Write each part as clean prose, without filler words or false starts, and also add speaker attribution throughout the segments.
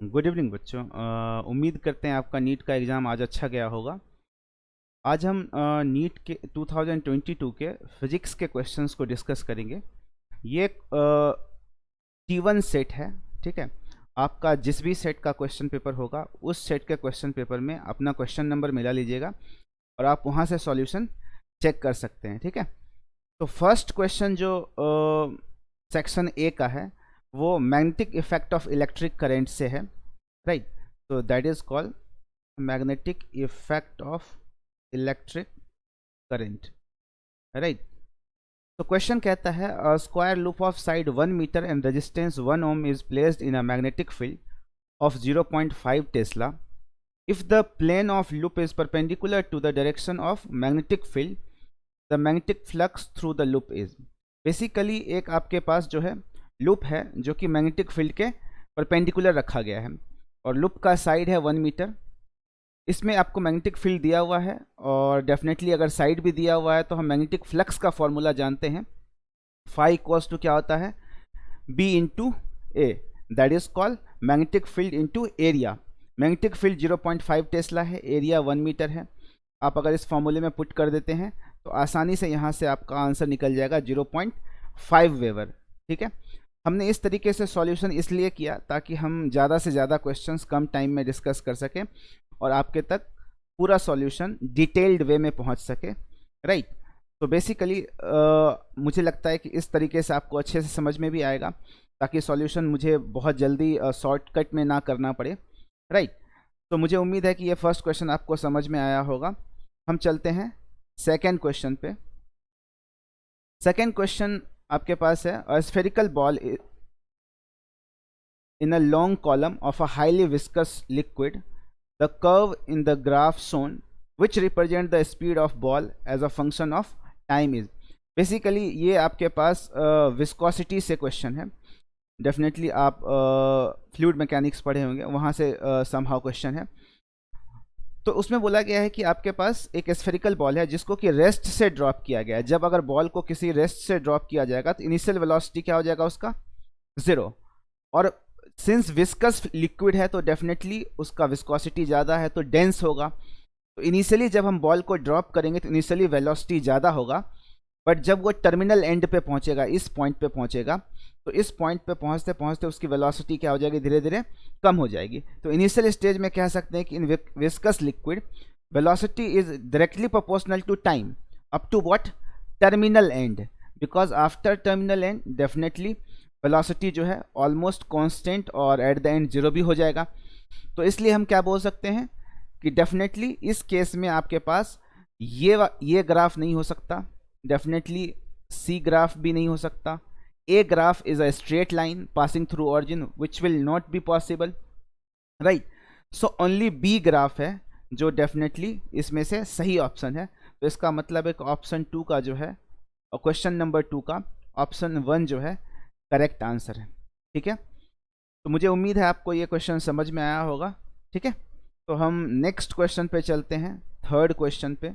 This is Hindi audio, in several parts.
Speaker 1: गुड इवनिंग बच्चों। उम्मीद करते हैं आपका नीट का एग्ज़ाम आज अच्छा गया होगा। आज हम नीट के 2022 के फिजिक्स के क्वेश्चंस को डिस्कस करेंगे। ये T1 सेट है, ठीक है। आपका जिस भी सेट का क्वेश्चन पेपर होगा उस सेट के क्वेश्चन पेपर में अपना क्वेश्चन नंबर मिला लीजिएगा और आप वहाँ से सॉल्यूशन चेक कर सकते हैं, ठीक है। तो फर्स्ट क्वेश्चन जो सेक्शन ए का है वो magnetic effect of electric current से है, राइट। तो that is called magnetic effect of electric current, right. तो क्वेश्चन कहता है a square loop of side 1 metre and resistance 1 ohm is placed in a magnetic field of 0.5 Tesla. If the plane of loop is perpendicular to the direction of magnetic field, the magnetic flux through the loop is. Basically एक आपके पास जो है लूप है जो कि मैग्नेटिक फील्ड के परपेंडिकुलर रखा गया है और लूप का साइड है 1 मीटर। इसमें आपको मैग्नेटिक फील्ड दिया हुआ है और डेफिनेटली अगर साइड भी दिया हुआ है तो हम मैग्नेटिक फ्लक्स का फॉर्मूला जानते हैं। फाई इक्वल्स टू क्या होता है, B into A, that is called magnetic field into area. Magnetic field 0.5 tesla है, एरिया 1 मीटर है। आप अगर इस फॉर्मूले में पुट कर देते हैं तो आसानी से यहाँ से आपका आंसर निकल जाएगा 0.5 वेबर, ठीक है। हमने इस तरीके से सॉल्यूशन इसलिए किया ताकि हम ज़्यादा से ज़्यादा क्वेश्चंस कम टाइम में डिस्कस कर सकें और आपके तक पूरा सॉल्यूशन डिटेल्ड वे में पहुँच सके, राइट। तो बेसिकली मुझे लगता है कि इस तरीके से आपको अच्छे से समझ में भी आएगा ताकि सॉल्यूशन मुझे बहुत जल्दी शॉर्टकट में ना करना पड़े, राइट। तो मुझे उम्मीद है कि ये फर्स्ट क्वेश्चन आपको समझ में आया होगा। हम चलते हैं सेकेंड क्वेश्चन पे। सेकेंड क्वेश्चन आपके पास है a spherical ball in a long column of a highly viscous liquid, the curve in the graph shown which represent the speed of ball as a function of time is. Basically ये आपके पास विस्कोसिटी से क्वेश्चन है। डेफिनेटली आप फ्लूइड मैकेनिक्स पढ़े होंगे, वहाँ से समहाउ क्वेश्चन है। तो उसमें बोला गया है कि आपके पास एक स्फेरिकल बॉल है जिसको कि रेस्ट से ड्रॉप किया गया है। जब अगर बॉल को किसी रेस्ट से ड्रॉप किया जाएगा तो इनिशियल वेलोसिटी क्या हो जाएगा उसका, 0। और सिंस विस्कस लिक्विड है तो डेफिनेटली उसका विस्कोसिटी ज़्यादा है तो डेंस होगा। तो इनिशियली जब हम बॉल को ड्रॉप करेंगे तो इनिशियली वेलोसिटी ज़्यादा होगा, बट जब वो टर्मिनल एंड पे पहुंचेगा, इस पॉइंट पे पहुंचेगा, तो इस पॉइंट पे पहुंचते पहुंचते उसकी वेलोसिटी क्या हो जाएगी, धीरे धीरे कम हो जाएगी। तो इनिशियल स्टेज में कह सकते हैं कि in viscous liquid velocity is directly proportional to time up to what, terminal end, because after terminal end definitely velocity जो है ऑलमोस्ट कांस्टेंट और एट द एंड 0 भी हो जाएगा। तो इसलिए हम क्या बोल सकते हैं कि डेफिनेटली इस केस में आपके पास ये ग्राफ नहीं हो सकता, डेफिनेटली सी ग्राफ भी नहीं हो सकता। A graph is a straight line passing through origin which will not be possible, right. So only B graph है जो डेफिनेटली इसमें से सही ऑप्शन है। तो इसका मतलब है कि ऑप्शन 2 का जो है और क्वेश्चन नंबर 2 का ऑप्शन 1 जो है करेक्ट आंसर है, ठीक है। तो मुझे उम्मीद है आपको ये क्वेश्चन समझ में आया होगा, ठीक है। तो हम नेक्स्ट क्वेश्चन पे चलते हैं, थर्ड क्वेश्चन पे।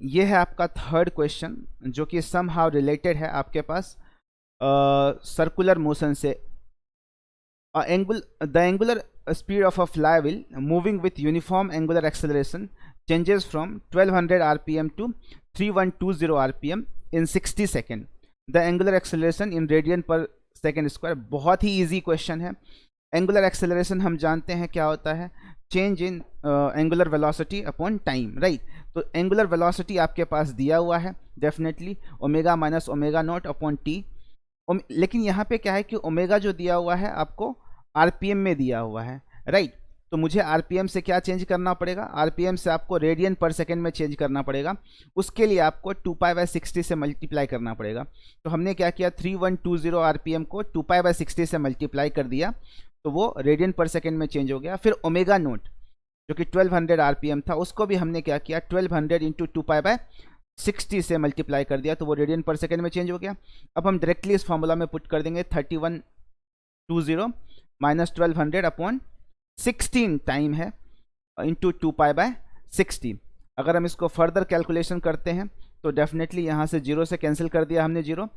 Speaker 1: ये है आपका थर्ड क्वेश्चन जो कि समहाउ रिलेटेड है आपके पास सर्कुलर मोशन से। The angular speed of a flywheel moving with uniform angular acceleration changes from 1200 RPM to 3120 RPM in 60 second. The angular acceleration in radian per second square. बहुत ही ईजी क्वेश्चन है। एंगुलर एक्सेलरेशन हम जानते हैं क्या होता है, change in angular velocity upon time, right. तो एंगुलर वेलोसिटी आपके पास दिया हुआ है definitely omega minus omega not upon T. लेकिन यहाँ पे क्या है कि ओमेगा जो दिया हुआ है आपको आरपीएम में दिया हुआ है, राइट। तो मुझे आरपीएम से क्या चेंज करना पड़ेगा, आरपीएम से आपको रेडियन पर सेकेंड में चेंज करना पड़ेगा। उसके लिए आपको 2π/60 से मल्टीप्लाई करना पड़ेगा। तो हमने क्या किया, 3120 आरपीएम को 2π/60 से मल्टीप्लाई कर दिया तो वो रेडियन पर सेकेंड में चेंज हो गया। फिर ओमेगा नोट जो कि 1200 आरपीएम था उसको भी हमने क्या किया, 1200 इंटू 2π/60 से मल्टीप्लाई कर दिया तो वो रेडियन पर सेकेंड में चेंज हो गया। अब हम डायरेक्टली इस फॉर्मूला में पुट कर देंगे 3120 माइनस 1200 अपॉन 16 टाइम है इंटू 2π/60। अगर हम इसको फर्दर कैलकुलेशन करते हैं तो डेफिनेटली यहाँ से 0 से कैंसिल कर दिया हमने 0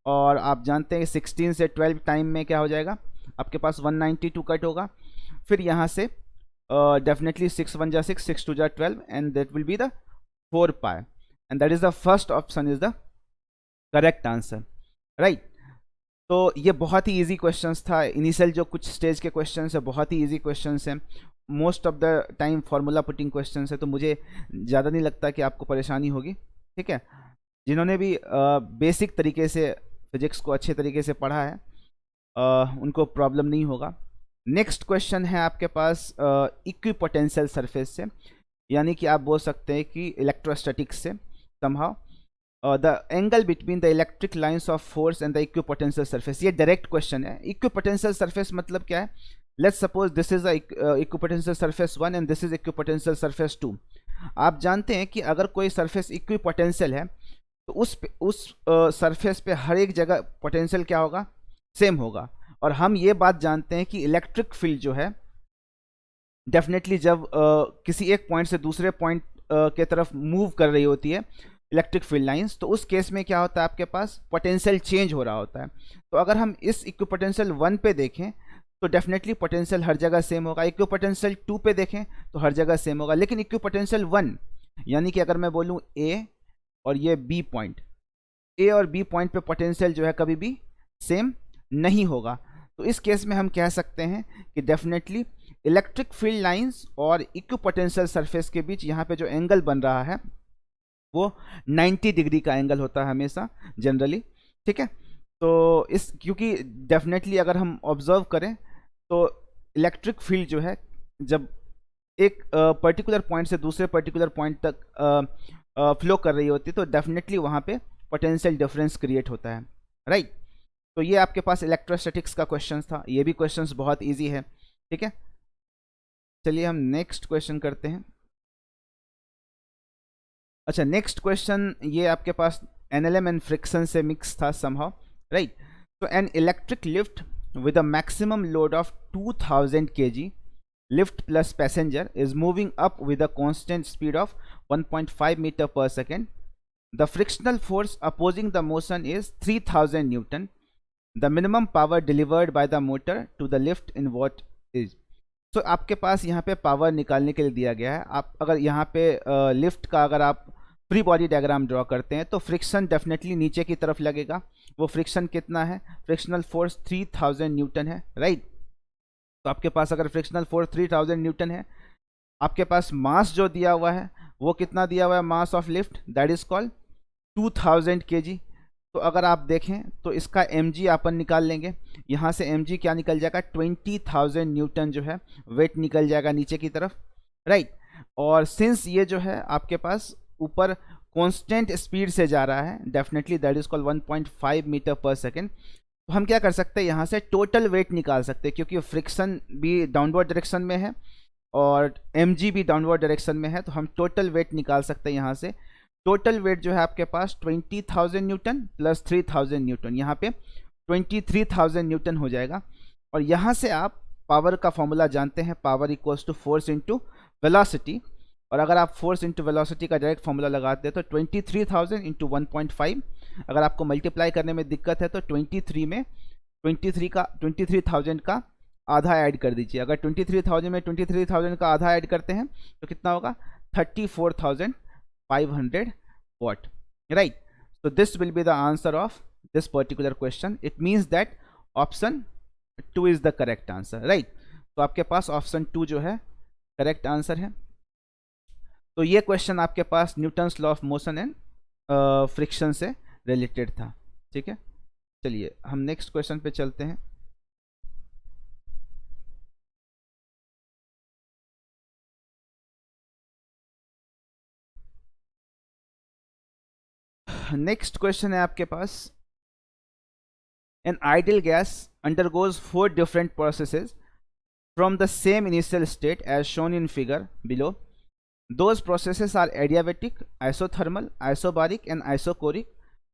Speaker 1: और आप जानते हैं 16 से 12 टाइम में क्या हो जाएगा, आपके पास 192 कट होगा। फिर यहाँ से डेफिनेटली 6 1 जा 6, 6 2 जा 12 and that will be the 4 pi and that is the first option is the correct answer, right. तो ये बहुत ही इजी क्वेश्चंस था। इनिशियल जो कुछ स्टेज के क्वेश्चंस है बहुत ही इजी क्वेश्चंस हैं, most of the time formula putting questions है, तो मुझे ज़्यादा नहीं लगता कि आपको परेशानी होगी, ठीक है। जिन्होंने भी बेसिक तरीके से फिजिक्स को अच्छे तरीके से पढ़ा है उनको प्रॉब्लम नहीं होगा। नेक्स्ट क्वेश्चन है आपके पास इक्विपोटेंशियल सरफेस से, यानी कि आप बोल सकते हैं कि इलेक्ट्रोस्टैटिक्स से somehow the angle between the electric lines of force and the equipotential surface. ये डायरेक्ट क्वेश्चन है। इक्विपोटेंशियल सरफेस मतलब क्या है, let's suppose this is equipotential surface 1 and this is equipotential surface 2। आप जानते हैं कि अगर कोई सरफेस इक्विपोटेंशियल है तो उस सरफेस पे हर एक जगह पोटेंशियल क्या होगा, सेम होगा। और हम ये बात जानते हैं कि इलेक्ट्रिक फील्ड जो है डेफिनेटली जब किसी एक पॉइंट से दूसरे पॉइंट के तरफ मूव कर रही होती है इलेक्ट्रिक फील्ड लाइंस, तो उस केस में क्या होता है, आपके पास पोटेंशियल चेंज हो रहा होता है। तो अगर हम इस इक्विपोटेंशियल 1 पे देखें तो डेफिनेटली पोटेंशियल हर जगह सेम होगा, इक्विपोटेंशियल 2 पे देखें तो हर जगह सेम होगा। लेकिन इक्विपोटेंशियल 1 यानी कि अगर मैं बोलूँ ए और ये बी पॉइंट, ए और बी पॉइंट पे पोटेंशियल जो है कभी भी सेम नहीं होगा। तो इस केस में हम कह सकते हैं कि डेफिनेटली इलेक्ट्रिक फील्ड लाइंस और इक्विपोटेंशियल सरफेस के बीच यहाँ पे जो एंगल बन रहा है वो 90 डिग्री का एंगल होता है हमेशा जनरली, ठीक है। तो इस क्योंकि डेफिनेटली अगर हम ऑब्जर्व करें तो इलेक्ट्रिक फील्ड जो है जब एक पर्टिकुलर पॉइंट से दूसरे पर्टिकुलर पॉइंट तक फ्लो कर रही होती है तो डेफिनेटली वहाँ पे पोटेंशियल डिफरेंस क्रिएट होता है, राइट। तो ये आपके पास इलेक्ट्रोस्टैटिक्स का क्वेश्चन था। ये भी क्वेश्चंस बहुत इजी है, ठीक है। चलिए हम नेक्स्ट क्वेश्चन करते हैं। अच्छा, नेक्स्ट क्वेश्चन ये आपके पास एनएलएम एंड फ्रिक्शन से मिक्स था समहाउ, राइट। तो an electric lift with a maximum load of 2000 kg lift plus passenger is moving up with a constant speed of 1.5 meter per second. The frictional force opposing the motion is 3000 Newton. The minimum power delivered by the motor to the lift in watt is. So आपके पास यहाँ पे पावर निकालने के लिए दिया गया है। आप अगर यहाँ पे लिफ्ट का अगर आप फ्री बॉडी डायग्राम ड्रॉ करते हैं तो फ्रिक्शन डेफिनेटली नीचे की तरफ लगेगा। वो फ्रिक्शन कितना है, फ्रिक्शनल फोर्स 3000 न्यूटन है, राइट। तो आपके पास अगर फ्रिक्शनल फोर्स 3000 न्यूटन है, आपके पास मास जो दिया हुआ है वो कितना दिया हुआ है, mass of lift that is called 2000 kg। तो अगर आप देखें तो इसका mg अपन निकाल लेंगे। यहाँ से mg क्या निकल जाएगा, 20000 न्यूटन जो है वेट निकल जाएगा नीचे की तरफ, राइट। और सिंस ये जो है आपके पास ऊपर कांस्टेंट स्पीड से जा रहा है definitely that is called 1.5 metre per second. तो हम क्या कर सकते हैं, यहाँ से टोटल वेट निकाल सकते हैं क्योंकि फ्रिक्शन भी डाउनवर्ड डायरेक्शन में है और mg भी डाउनवर्ड डायरेक्शन में है। तो हम टोटल वेट निकाल सकते हैं। यहाँ से टोटल वेट जो है आपके पास 20000 न्यूटन प्लस 3000 न्यूटन, यहाँ पे 23000 न्यूटन हो जाएगा। और यहाँ से आप पावर का फॉर्मूला जानते हैं, power equals to force into velocity. और अगर आप फोर्स इंटू वेलोसिटी का डायरेक्ट फॉर्मूला लगाते हैं तो 23000 इंटू 1.5। अगर आपको मल्टीप्लाई करने में दिक्कत है तो 23000 का आधा ऐड कर दीजिए। अगर 23000 में 23000 का आधा ऐड करते हैं तो कितना होगा, 34500 watt, right. So this will be the answer of this particular question. It means that option 2 is the correct answer, right. तो आपके पास ऑप्शन 2 जो है करेक्ट आंसर है। तो ये क्वेश्चन आपके पास Newton's law of motion and friction से रिलेटेड था, ठीक है। चलिए हम नेक्स्ट क्वेश्चन पे चलते हैं। नेक्स्ट क्वेश्चन है आपके पास, an ideal gas undergoes 4 different processes from the same initial state as shown in figure below. Those processes are adiabatic, isothermal, isobaric and isochoric.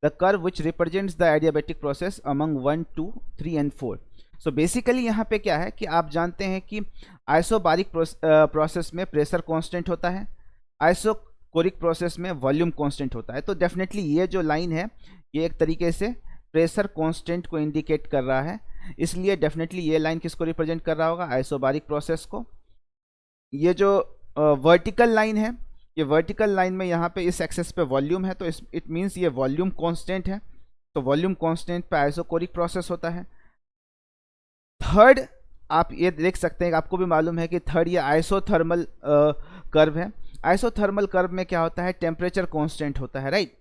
Speaker 1: The curve which represents the adiabatic process among 1, 2, 3 and 4. So basically यहाँ पे क्या है कि आप जानते हैं कि आइसोबारिक प्रोसेस में प्रेशर कांस्टेंट होता है, आइसोकोरिक प्रोसेस में वॉल्यूम कांस्टेंट होता है। तो डेफिनेटली ये जो लाइन है ये एक तरीके से प्रेशर कांस्टेंट को इंडिकेट कर रहा है, इसलिए डेफिनेटली ये लाइन किसको रिप्रेजेंट कर रहा होगा, आइसोबारिक प्रोसेस को। ये जो वर्टिकल लाइन है, ये वर्टिकल लाइन में यहाँ पे इस एक्सेस पे वॉल्यूम है, तो इट मीन्स ये वॉल्यूम कांस्टेंट है, तो वॉल्यूम कांस्टेंट पे आइसोकोरिक प्रोसेस होता है। थर्ड आप ये देख सकते हैं, आपको भी मालूम है कि थर्ड ये आइसोथर्मल कर्व है। आइसोथर्मल कर्व में क्या होता है, टेम्परेचर कांस्टेंट होता है, राइट।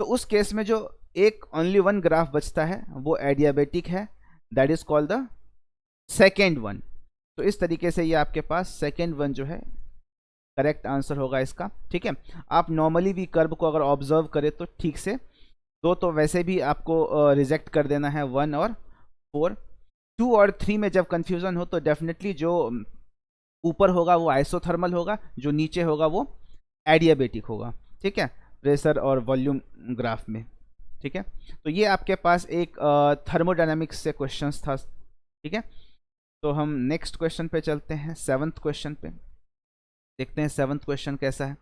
Speaker 1: तो उस केस में जो एक ओनली वन ग्राफ बचता है वो एडियाबेटिक है, that is called the second one. तो इस तरीके से ये आपके पास सेकेंड वन जो है करेक्ट आंसर होगा इसका, ठीक है। आप नॉर्मली भी कर्व को अगर ऑब्जर्व करें तो ठीक से, दो तो वैसे भी आपको रिजेक्ट कर देना है, 1 और 4। 2 और 3 में जब कंफ्यूजन हो तो डेफिनेटली जो ऊपर होगा वो आइसोथर्मल होगा, जो नीचे होगा वो एडियाबेटिक होगा, ठीक है, प्रेशर और वॉल्यूम ग्राफ में, ठीक है। तो ये आपके पास एक थर्मोडायनामिक्स से क्वेश्चंस था, ठीक है। तो हम नेक्स्ट क्वेश्चन पे चलते हैं, 7th क्वेश्चन पे देखते हैं 7th क्वेश्चन कैसा है।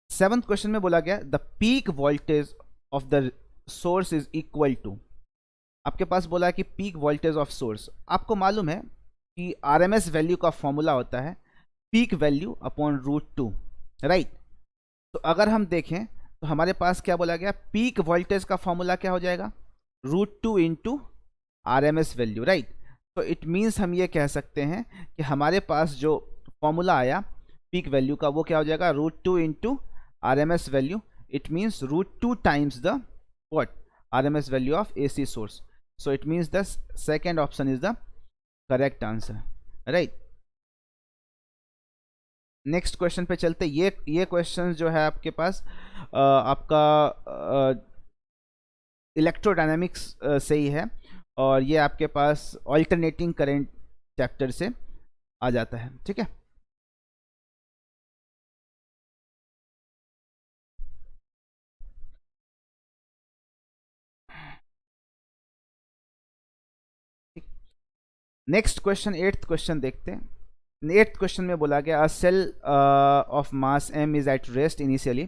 Speaker 1: 7th क्वेश्चन में बोला गया the peak voltage of the source is equal to, आपके पास बोला है कि पीक वोल्टेज ऑफ सोर्स, आपको मालूम है कि आरएमएस वैल्यू का फॉर्मूला होता है पीक वैल्यू अपॉन √2, राइट। तो अगर हम देखें तो हमारे पास क्या बोला गया, पीक वोल्टेज का फॉर्मूला क्या हो जाएगा, √2 इंटू आरएमएस वैल्यू, राइट। तो इट मीन्स हम ये कह सकते हैं कि हमारे पास जो फॉर्मूला आया पीक वैल्यू का वो क्या हो जाएगा, √2 into RMS value, it means √2 times the what, RMS value of AC source. So it means the second option is the correct answer, right. Next question पे चलते, ये क्वेश्चन जो है आपके पास आपका इलेक्ट्रोडायनामिक्स से ही है, और ये आपके पास ऑल्टरनेटिंग करंट चैप्टर से आ जाता है, ठीक है। नेक्स्ट क्वेश्चन 8th क्वेश्चन देखते हैं। 8th क्वेश्चन में बोला गया a shell of mass m is at rest initially,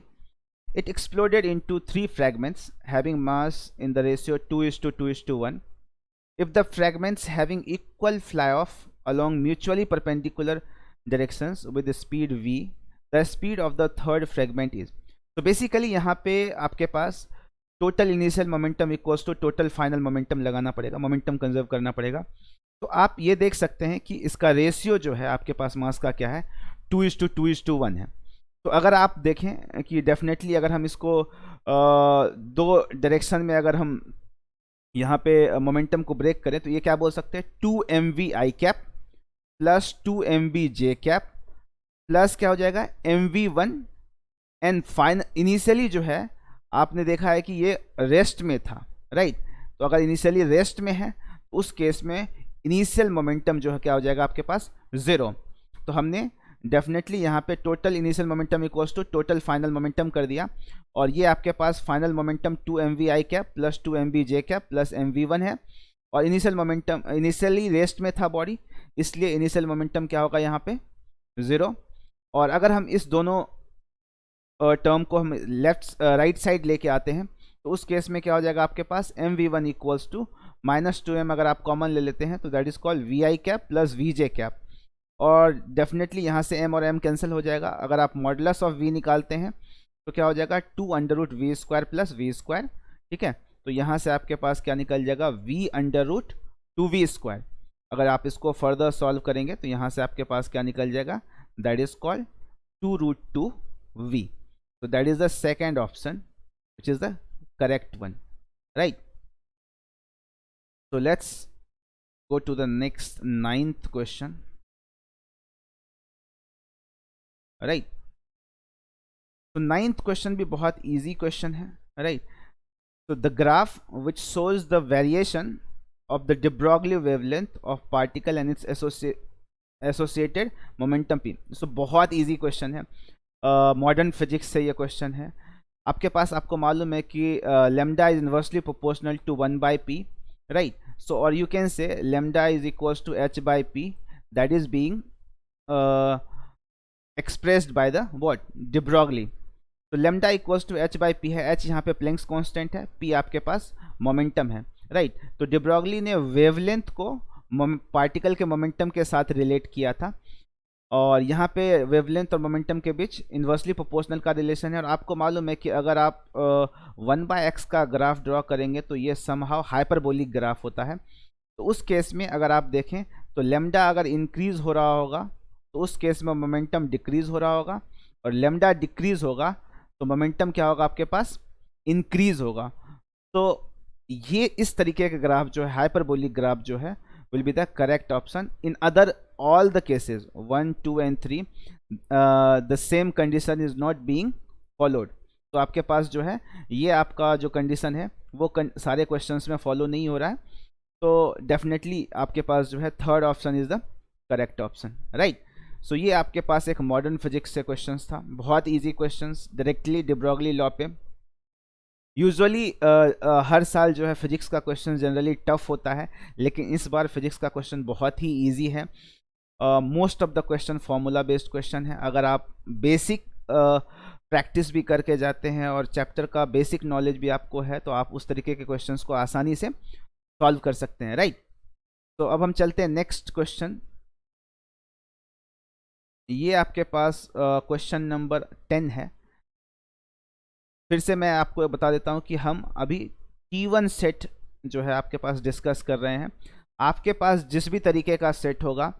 Speaker 1: it exploded into 3 fragments having mass in the ratio 2:2:1. If the fragments having equal fly off along mutually perpendicular directions with the speed v, the speed of the third fragment is. तो बेसिकली यहाँ पे आपके पास total initial momentum equals to total final momentum लगाना पड़ेगा, मोमेंटम कंजर्व करना पड़ेगा। तो आप ये देख सकते हैं कि इसका रेशियो जो है आपके पास मास का क्या है, 2:2:1 है। तो अगर आप देखें कि डेफिनेटली अगर हम इसको दो डायरेक्शन में अगर हम यहाँ पे मोमेंटम को ब्रेक करें तो ये क्या बोल सकते हैं, 2mv i cap plus 2mv j cap plus क्या हो जाएगा mv1 एंड फाइनल। इनिशियली जो है आपने देखा है कि ये रेस्ट में था, राइट। तो अगर इनिशियली रेस्ट में है उस केस में इनिशियल मोमेंटम जो है क्या हो जाएगा आपके पास 0। तो हमने डेफिनेटली यहाँ पे total initial momentum equals to total final momentum कर दिया, और ये आपके पास final momentum 2mv i cap plus 2mv j cap plus mv1 है, और इनिशियल मोमेंटम इनिशियली रेस्ट में था बॉडी, इसलिए इनिशियल मोमेंटम क्या होगा यहाँ पे 0। और अगर हम इस दोनों टर्म को हम लेफ्ट राइट साइड लेके आते हैं तो उस केस में क्या हो जाएगा आपके पास mv1 इक्वल्स टू -2m, अगर आप कॉमन ले लेते हैं तो that is called vi cap plus vj cap, और डेफिनेटली यहाँ से m और m कैंसिल हो जाएगा। अगर आप मॉडुलस ऑफ v निकालते हैं तो क्या हो जाएगा 2√v² प्लस v², ठीक है। तो यहाँ से आपके पास क्या निकल जाएगा v√2v²। अगर आप इसको फर्दर सॉल्व करेंगे तो यहाँ से आपके पास क्या निकल जाएगा, दैट इज कॉल्ड 2√2v। तो that is the second option which is the correct one, right. So let's go to the next 9th question, right? तो 9th question भी बहुत easy question है, right? So the graph which shows the variation of the de Broglie wavelength of particle and its associated momentum p. So बहुत easy question है, modern physics से ये question है। आपके पास आपको मालूम है कि lambda is inversely proportional to 1/p, right? So or you can say lambda is equals to h/p, that is being expressed by the what, de Broglie. तो lambda equals to H by P है, एच यहाँ पे प्लैंक्स कांस्टेंट है, पी आपके पास मोमेंटम है, राइट। तो de Broglie ने वेवलेंथ को पार्टिकल के मोमेंटम के साथ रिलेट किया था, और यहाँ पे वेवलेंथ और मोमेंटम के बीच इन्वर्सली प्रोपोर्शनल का रिलेशन है। और आपको मालूम है कि अगर आप 1/x का ग्राफ ड्रॉ करेंगे तो ये समहाउ हाइपरबोलिक ग्राफ होता है। तो उस केस में अगर आप देखें तो लेमडा अगर इंक्रीज हो रहा होगा तो उस केस में मोमेंटम डिक्रीज हो रहा होगा, और लेमडा डिक्रीज होगा तो मोमेंटम क्या होगा आपके पास, इंक्रीज होगा। तो ये इस तरीके का ग्राफ जो है, हाइपरबोलिक ग्राफ जो है, will be the correct option. In other all the cases 1, 2 and 3 the same condition is not being followed. तो आपके पास जो है ये आपका जो कंडीशन है वो सारे क्वेश्चंस में फॉलो नहीं हो रहा है, तो डेफिनेटली आपके पास जो है third option is the correct option, right. So ये आपके पास एक मॉडर्न फिजिक्स से क्वेश्चंस था, बहुत easy questions, directly de Broglie law पे। यूजुअली हर साल जो है फिजिक्स का क्वेश्चन जनरली टफ होता है, लेकिन इस बार फिजिक्स का क्वेश्चन बहुत ही इजी है। Most of the question formula based question है। अगर आप बेसिक प्रैक्टिस भी करके जाते हैं और चैप्टर का बेसिक नॉलेज भी आपको है तो आप उस तरीके के क्वेश्चंस को आसानी से सॉल्व कर सकते हैं, राइट। तो अब हम चलते हैं नेक्स्ट क्वेश्चन। ये आपके पास क्वेश्चन नंबर 10 है। फिर से मैं आपको बता देता हूं कि हम अभी T1 सेट जो है आपके पास डिस्कस कर रहे हैं। आपके पास जिस भी तरीके का सेट होगा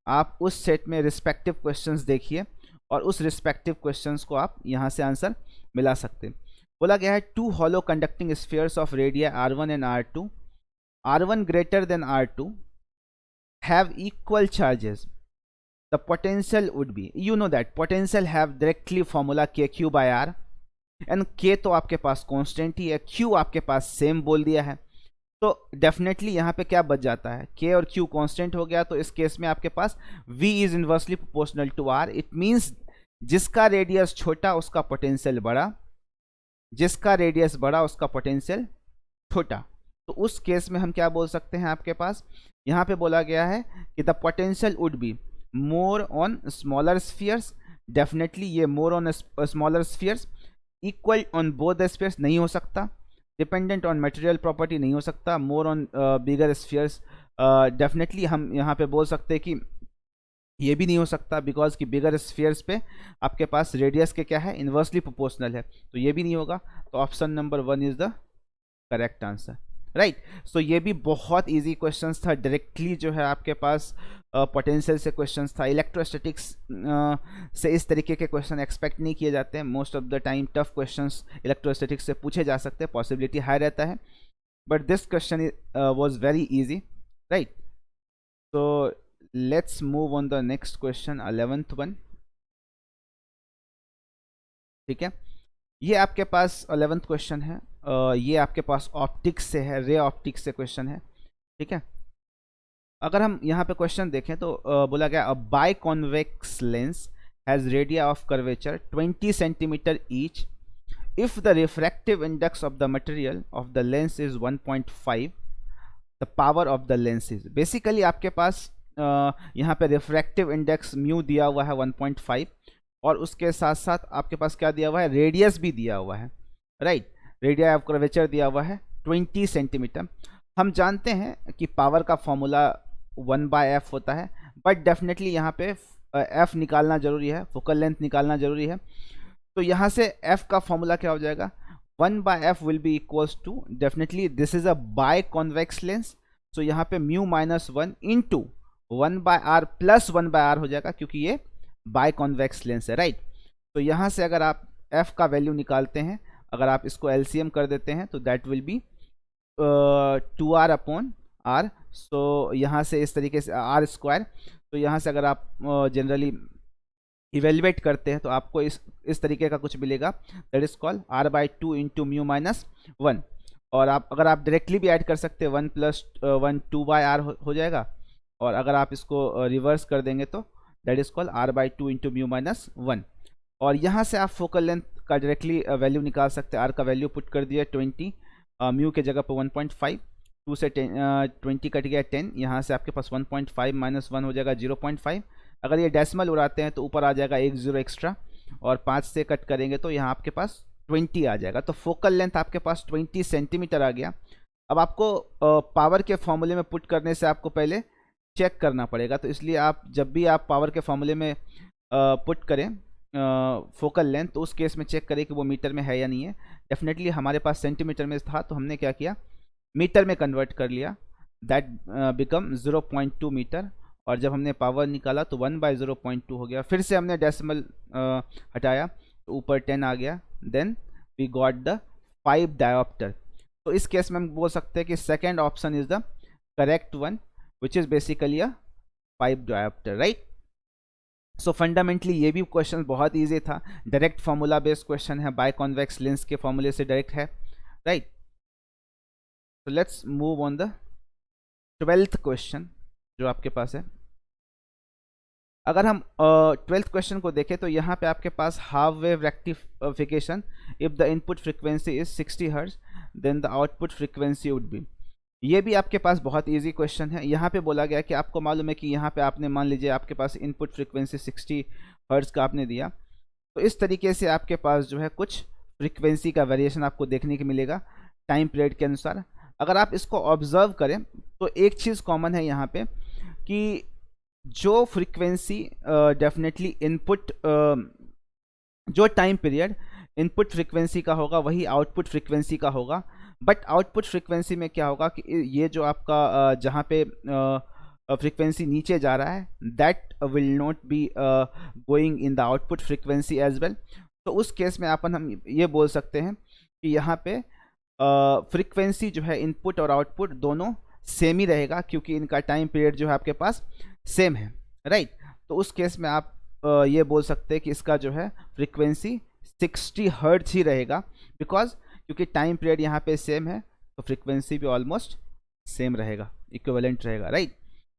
Speaker 1: आप उस सेट में रिस्पेक्टिव क्वेश्चंस देखिए और उस रिस्पेक्टिव क्वेश्चंस को आप यहां से आंसर मिला सकते हैं। बोला गया है two hollow conducting spheres of radii R1 and R2, R1 greater than R2 have equal charges, the potential would be, you know that potential have directly formula KQ by R, and K तो आपके पास कांस्टेंट ही है, Q आपके पास सेम बोल दिया है। तो डेफिनेटली यहाँ पे क्या बच जाता है, K और Q कांस्टेंट हो गया, तो इस केस में आपके पास V is inversely proportional to R। It means जिसका रेडियस छोटा उसका पोटेंशियल बड़ा, जिसका रेडियस बड़ा उसका पोटेंशियल छोटा। तो उस केस में हम क्या बोल सकते हैं, आपके पास यहाँ पे बोला गया है कि the potential would be more on smaller spheres. Definitely ये more on smaller spheres, equal on both the spheres नहीं हो सकता, डिपेंडेंट ऑन मटेरियल प्रॉपर्टी नहीं हो सकता, more on bigger spheres definitely हम यहाँ पे बोल सकते हैं कि ये भी नहीं हो सकता, बिकॉज कि बिगर स्फीयर्स पे आपके पास रेडियस के क्या है, इन्वर्सली प्रोपोर्शनल है, तो ये भी नहीं होगा। तो option number 1 is the correct answer, right. So ये भी बहुत इजी क्वेश्चंस था, डायरेक्टली जो है आपके पास पोटेंशियल से क्वेश्चंस था। इलेक्ट्रोस्टैटिक्स से इस तरीके के क्वेश्चन एक्सपेक्ट नहीं किए जाते हैं। Most of the time tough questions electrostatics से पूछे जा सकते हैं, पॉसिबिलिटी हाई रहता है, but this question was very easy, right. तो let's move on the next question, 11th one, ठीक है। ये आपके पास 11th क्वेश्चन है, ये आपके पास ऑप्टिक्स से है, रे ऑप्टिक्स से क्वेश्चन है, ठीक है। अगर हम यहाँ पे क्वेश्चन देखें तो बोला गया a by convex lens has radii of curvature 20 centimetre each if the refractive index of the material of the lens is 1.5, the power of the lens is. Basically आपके पास यहाँ पे रिफ्रैक्टिव इंडेक्स म्यू दिया हुआ है 1.5, और उसके साथ साथ आपके पास क्या दिया हुआ है, रेडियस भी दिया हुआ है, राइट। रेडिया ऑफ कर्वेचर दिया हुआ है 20 सेंटीमीटर। हम जानते हैं कि पावर का फॉर्मूला 1/f होता है, बट डेफिनेटली यहाँ पे f निकालना जरूरी है, फोकल लेंथ निकालना जरूरी है। तो यहाँ से f का फॉर्मूला क्या हो जाएगा, 1/f will be equals to, definitely this is a by convex lens, so यहाँ पे mu minus 1 into 1/r plus 1/r हो जाएगा, क्योंकि ये बाय कॉन्वेक्स लेंस है, राइट। तो यहाँ से अगर आप f का वैल्यू निकालते हैं, अगर आप इसको LCM कर देते हैं तो that will B 2r upon r। सो यहाँ से इस तरीके से r स्क्वायर, तो यहाँ से अगर आप जनरली इवेल्युएट करते हैं तो आपको इस तरीके का कुछ मिलेगा, that is called r/2 into mu minus 1। और आप अगर आप डायरेक्टली भी ऐड कर सकते हैं 1 + 1 2/r हो जाएगा, और अगर आप इसको रिवर्स कर देंगे तो that is called r/2 into mu minus 1। और यहाँ से आप फोकल लेंथ का डायरेक्टली वैल्यू निकाल सकते हैं। r का वैल्यू पुट कर दिया 20, म्यू के जगह पर 1.5, 2 से 20 कट गया 10, यहाँ से आपके पास 1.5 माइनस 1 हो जाएगा 0.5। अगर ये डेसिमल उड़ाते हैं तो ऊपर आ जाएगा 1 0 एक्स्ट्रा, और 5 से कट करेंगे तो यहाँ आपके पास 20 आ जाएगा। तो फोकल लेंथ आपके पास 20 सेंटीमीटर आ गया। अब आपको पावर के फॉर्मूले में पुट करने से आपको पहले चेक करना पड़ेगा, तो इसलिए आप जब भी आप पावर के फॉर्मूले में पुट करें फोकल लेंथ, तो उस केस में चेक करें कि वो मीटर में है या नहीं है। डेफिनेटली हमारे पास सेंटीमीटर में था, तो हमने क्या किया, मीटर में कन्वर्ट कर लिया। दैट बिकम 0.2 मीटर, और जब हमने पावर निकाला तो 1/0.2 हो गया। फिर से हमने डेसिमल हटाया तो ऊपर 10 आ गया। Then we got the 5 dioptre. तो इस केस में हम बोल सकते हैं कि second option is the correct one, which is basically a 5 dioptre, right. So fundamentally ये भी क्वेश्चन बहुत ईजी था, डायरेक्ट फार्मूला बेस्ड क्वेश्चन है, बाय कॉन्वेक्स लेंस के फॉर्मूले से डायरेक्ट है, राइट। तो let's move on the 12th question जो आपके पास है। अगर हम 12th क्वेश्चन को देखें तो यहाँ पे आपके पास half wave rectification, if the input frequency is 60 hertz then the output frequency would be. ये भी आपके पास बहुत इजी क्वेश्चन है। यहाँ पे बोला गया कि आपको मालूम है कि यहाँ पे आपने मान लीजिए आपके पास इनपुट फ्रीक्वेंसी 60 हर्ट्ज का आपने दिया, तो इस तरीके से आपके पास जो है कुछ फ्रीक्वेंसी का वेरिएशन आपको देखने को मिलेगा टाइम पीरियड के अनुसार। अगर आप इसको ऑब्जर्व करें तो एक चीज़ कॉमन है यहाँ पे कि जो फ्रीक्वेंसी डेफिनेटली इनपुट जो टाइम पीरियड इनपुट फ्रीक्वेंसी का होगा वही आउटपुट फ्रीक्वेंसी का होगा। बट आउटपुट फ्रीक्वेंसी में क्या होगा कि ये जो आपका जहाँ पे फ्रीक्वेंसी नीचे जा रहा है that will not be going in the output frequency as well. तो उस केस में हम ये बोल सकते हैं कि यहाँ पे फ्रीक्वेंसी जो है इनपुट और आउटपुट दोनों सेम ही रहेगा, क्योंकि इनका टाइम पीरियड जो है आपके पास सेम है, राइट। तो उस केस में आप ये बोल सकते हैं कि इसका जो है फ्रीक्वेंसी 60 हर्ट्ज ही रहेगा, बिकॉज क्योंकि टाइम पीरियड यहाँ पे सेम है तो फ्रीक्वेंसी भी ऑलमोस्ट सेम रहेगा, इक्विवेलेंट रहेगा, राइट।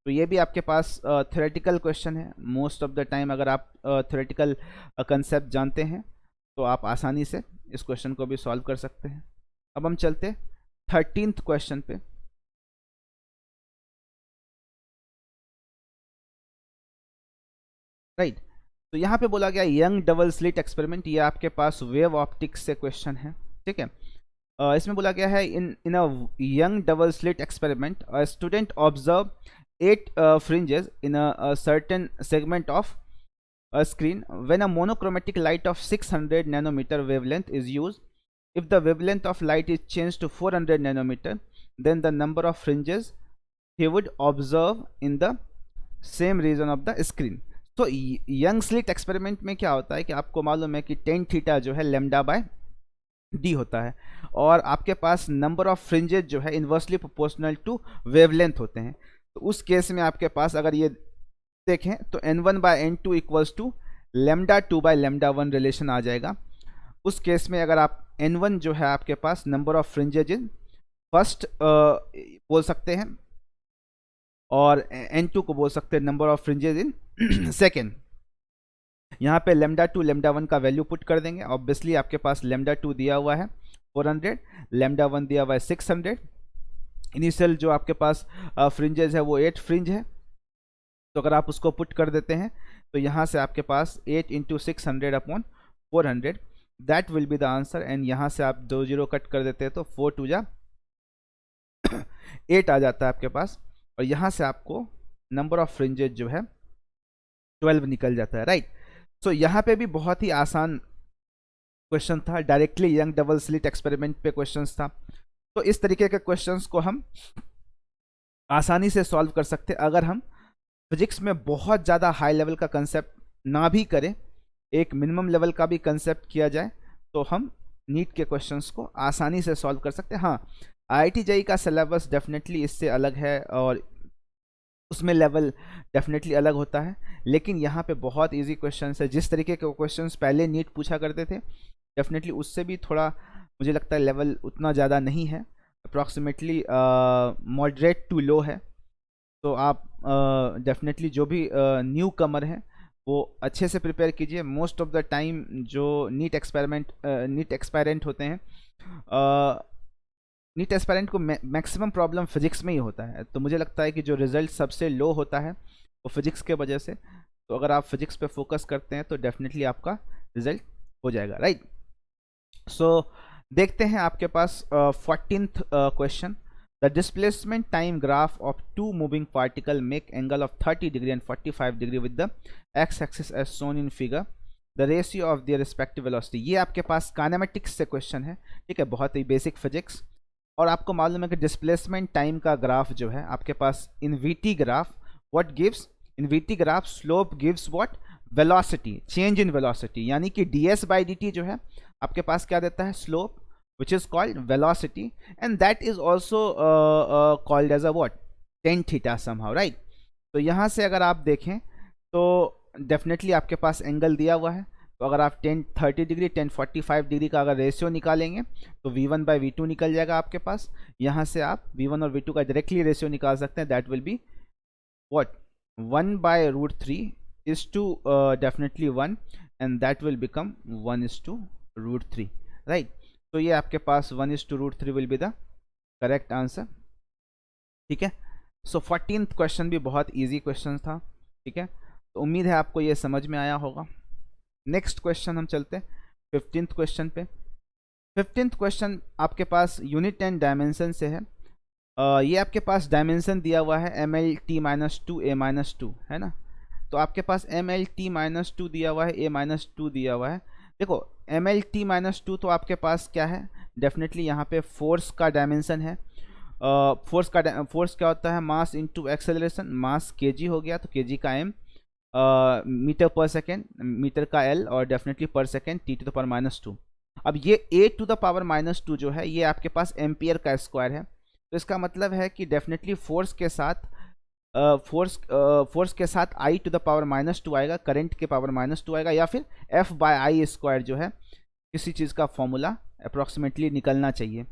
Speaker 1: तो ये भी आपके पास थ्योरेटिकल क्वेश्चन है। मोस्ट ऑफ द टाइम अगर आप थ्योरेटिकल कंसेप्ट जानते हैं तो आप आसानी से इस क्वेश्चन को भी सॉल्व कर सकते हैं। अब हम चलते 13th क्वेश्चन पे। राइट, तो यहाँ पे बोला गया यंग डबल स्लिट एक्सपेरिमेंट। ये आपके पास वेव ऑप्टिक्स से क्वेश्चन है, ठीक है। इसमें बोला गया है in a Young double slit experiment a student observe 8 fringes in a certain segment of a screen when a monochromatic light of 600 nanometer wavelength is used. If the wavelength of light is changed to 400 nanometer, then the number of fringes he would observe in the same region of the screen. तो यंग स्लिट एक्सपेरिमेंट में क्या होता है कि आपको मालूम है कि टेन थीटा जो है लेमडा बाय डी होता है, और आपके पास नंबर ऑफ फ्रिंजेज जो है इन्वर्सली प्रोपोर्शनल टू वेवलेंथ होते हैं। तो उस केस में आपके पास अगर ये देखें तो n1 by n2 equals to lambda 2 by lambda 1 relation आ जाएगा। उस केस में अगर आप n1 जो है आपके पास number of fringes in first बोल सकते हैं, और n2 को बोल सकते हैं number of fringes in second. यहाँ पे लेमडा 2 लेमडा 1 का वैल्यू पुट कर देंगे। ऑब्वियसली आपके पास लेमडा 2 दिया हुआ है 400, लेमडा 1 दिया हुआ है 600। इनिशियल जो आपके पास फ्रिंजेज है वो 8 फ्रिंज है, तो अगर आप उसको पुट कर देते हैं तो यहाँ से आपके पास 8 into 600 upon 400 that will be the answer. And यहाँ से आप 2 0 कट कर देते हैं तो 4 2 जा 8 आ जाता है आपके पास, और यहाँ से आपको नंबर ऑफ फ्रिंजेज जो है 12 निकल जाता है, राइट। सो यहाँ पे भी बहुत ही आसान क्वेश्चन था, directly young double slit experiment पे क्वेश्चंस था। तो इस तरीके के क्वेश्चंस को हम आसानी से सॉल्व कर सकते हैं अगर हम फिजिक्स में बहुत ज़्यादा हाई लेवल का कंसेप्ट ना भी करें, एक मिनिमम लेवल का भी कंसेप्ट किया जाए तो हम नीट के क्वेश्चंस को आसानी से सॉल्व कर सकते हैं। हाँ, IIT JEE का सिलेबस डेफिनेटली इससे अलग है और उसमें लेवल डेफिनेटली अलग होता है, लेकिन यहाँ पे बहुत इजी क्वेश्चंस है। जिस तरीके के क्वेश्चंस पहले नीट पूछा करते थे डेफिनेटली उससे भी थोड़ा मुझे लगता है लेवल उतना ज़्यादा नहीं है, अप्रॉक्सीमेटली मॉडरेट टू लो है। तो आप डेफिनेटली जो भी न्यू कमर हैं वो अच्छे से प्रिपेयर कीजिए। मोस्ट ऑफ द टाइम जो नीट एक्सपेरेंट होते हैं, नीट एस्पायरेंट को मैक्सिमम प्रॉब्लम फिजिक्स में ही होता है। तो मुझे लगता है कि जो रिजल्ट सबसे लो होता है वो फिजिक्स के वजह से। तो अगर आप फिजिक्स पे फोकस करते हैं तो डेफिनेटली आपका रिजल्ट हो जाएगा, राइट। सो देखते हैं आपके पास 14th question. The displacement time graph of two moving particle make angle of 30 degree and 45 degree with the X axis as shown in figure, the ratio of their respective velocity. ये आपके पास काइनेमेटिक्स से क्वेश्चन है, ठीक है, बहुत ही बेसिक फिजिक्स। और आपको मालूम है कि डिस्प्लेसमेंट टाइम का ग्राफ जो है आपके पास in VT graph what gives, in VT graph slope gives what, velocity, change in velocity, यानी कि ds बाई dt जो है आपके पास क्या देता है, slope, which is called velocity, and that is also called as a what, tan theta somehow, right. तो यहाँ से अगर आप देखें तो डेफिनेटली आपके पास एंगल दिया हुआ है, तो अगर आप 10-30 डिग्री 10-45 डिग्री का अगर रेशियो निकालेंगे तो v1 बाई वी निकल जाएगा आपके पास। यहाँ से आप v1 और v2 का डायरेक्टली रेशियो निकाल सकते हैं, that will be what, 1/√3 is to definitely 1 and that will become 1/√3, right। तो ये आपके पास 1/√3 will be the correct answer, ठीक है। सो 14th क्वेश्चन भी बहुत इजी क्वेश्चन था, ठीक है, तो उम्मीद है आपको ये समझ में आया होगा। नेक्स्ट क्वेश्चन हम चलते हैं 15th क्वेश्चन पे। 15th क्वेश्चन आपके पास यूनिट एंड डायमेंशन से है। ये आपके पास डायमेंशन दिया हुआ है MLT-2 A-2, है ना। तो आपके पास MLT-2 दिया हुआ है, A-2 दिया हुआ है। देखो MLT-2 तो आपके पास क्या है, डेफिनेटली यहाँ पे फोर्स का डायमेंशन है। फोर्स क्या होता है, मास इनटू एक्सेलरेशन, मास kg हो गया तो kg का m, metre per second, metre का l, और डेफिनेटली पर सेकेंड T⁻²। अब ये A⁻², जो है ये आपके पास एम्पियर का स्क्वायर है। तो इसका मतलब है कि डेफिनेटली फोर्स के साथ फोर्स के साथ I⁻² आएगा, करंट के पावर -2 आएगा, या फिर F/I² जो है किसी चीज़ का फॉर्मूला अप्रॉक्सीमेटली निकलना चाहिए।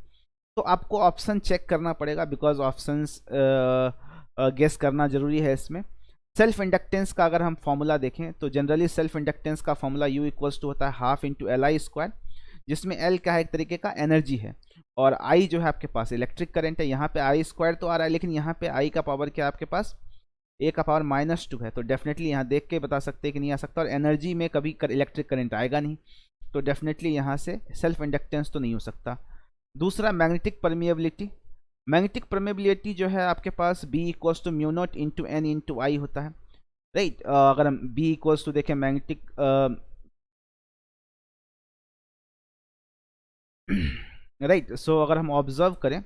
Speaker 1: तो आपको ऑप्शन चेक करना पड़ेगा, बिकॉज ऑप्शंस गेस करना जरूरी है इसमें। सेल्फ इंडक्टेंस का अगर हम फॉर्मूला देखें तो जनरली सेल्फ इंडक्टेंस का फॉर्मूला U इक्वल्स टू होता है ½ × Li², जिसमें L क्या है, एक तरीके का एनर्जी है, और I जो है आपके पास इलेक्ट्रिक करंट है। यहाँ पे I² तो आ रहा है, लेकिन यहाँ पे I का पावर क्या है आपके पास, A⁻² है। तो डेफिनेटली यहाँ देख के बता सकते हैं कि नहीं आ सकता, और एनर्जी में कभी इलेक्ट्रिक करंट आएगा नहीं, तो डेफिनेटली यहाँ से सेल्फ इंडक्टेंस तो नहीं हो सकता। दूसरा मैग्नेटिक परमिएबिलिटी, मैग्नेटिक परमिएबिलिटी जो है आपके पास B equals to μ0 × N × I होता है, राइट। अगर हम B इक्वल्स टू देखें मैग्नेटिक राइट, सो अगर हम ऑब्जर्व करें,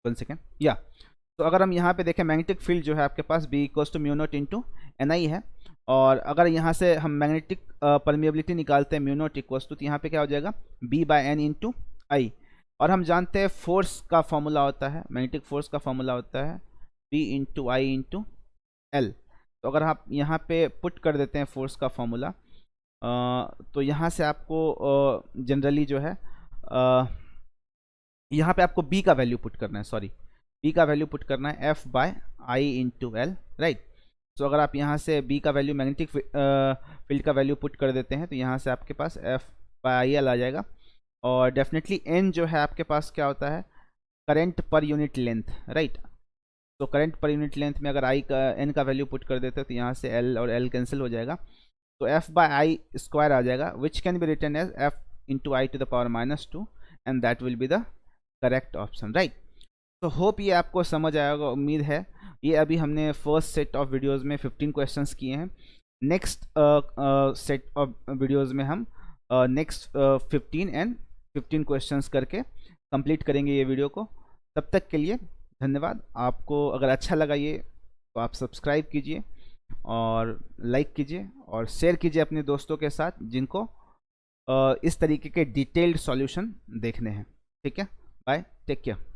Speaker 1: 1 सेकेंड, या तो अगर हम यहाँ पे देखें मैग्नेटिक फील्ड जो है आपके पास B इक्वल्स टू μ0 × Ni है, और अगर यहाँ से हम मैग्नेटिक परमिएबिलिटी निकालते हैं μ0 इक्वल्स टू, तो यहाँ पे क्या हो जाएगा B/N × I, और हम जानते हैं फोर्स का फॉर्मूला होता है, मैग्नेटिक फोर्स का फॉर्मूला होता है B × I × L। तो अगर आप यहाँ पे पुट कर देते हैं फोर्स का फॉर्मूला, तो यहाँ से आपको जनरली जो है यहाँ पे आपको B का वैल्यू पुट करना है, सॉरी B का वैल्यू पुट करना है F/I × L, राइट। तो अगर आप यहाँ से B का वैल्यू मैग्नेटिक फील्ड का वैल्यू पुट कर देते हैं तो यहाँ से आपके पास F/IL आ जाएगा, और डेफिनेटली N जो है आपके पास क्या होता है, current per unit length, right. तो करंट पर यूनिट लेंथ में अगर N का वैल्यू पुट कर देते हैं तो यहाँ से L और L कैंसिल हो जाएगा, तो F/I² आ जाएगा, which can be written as F × I⁻², and that will be the correct option, right. तो होप ये आपको समझ आएगा, उम्मीद है। ये अभी हमने फर्स्ट सेट ऑफ वीडियोस में 15 क्वेश्चंस किए हैं। नेक्स्ट सेट ऑफ वीडियोस में हम नेक्स्ट 15 एंड 15 क्वेश्चंस करके कंप्लीट करेंगे ये वीडियो को। तब तक के लिए धन्यवाद। आपको अगर अच्छा लगा ये तो आप सब्सक्राइब कीजिए और लाइक कीजिए और शेयर कीजिए अपने दोस्तों के साथ जिनको इस तरीके के डिटेल्ड सॉल्यूशन देखने हैं। ठीक है, बाय, टेक केयर।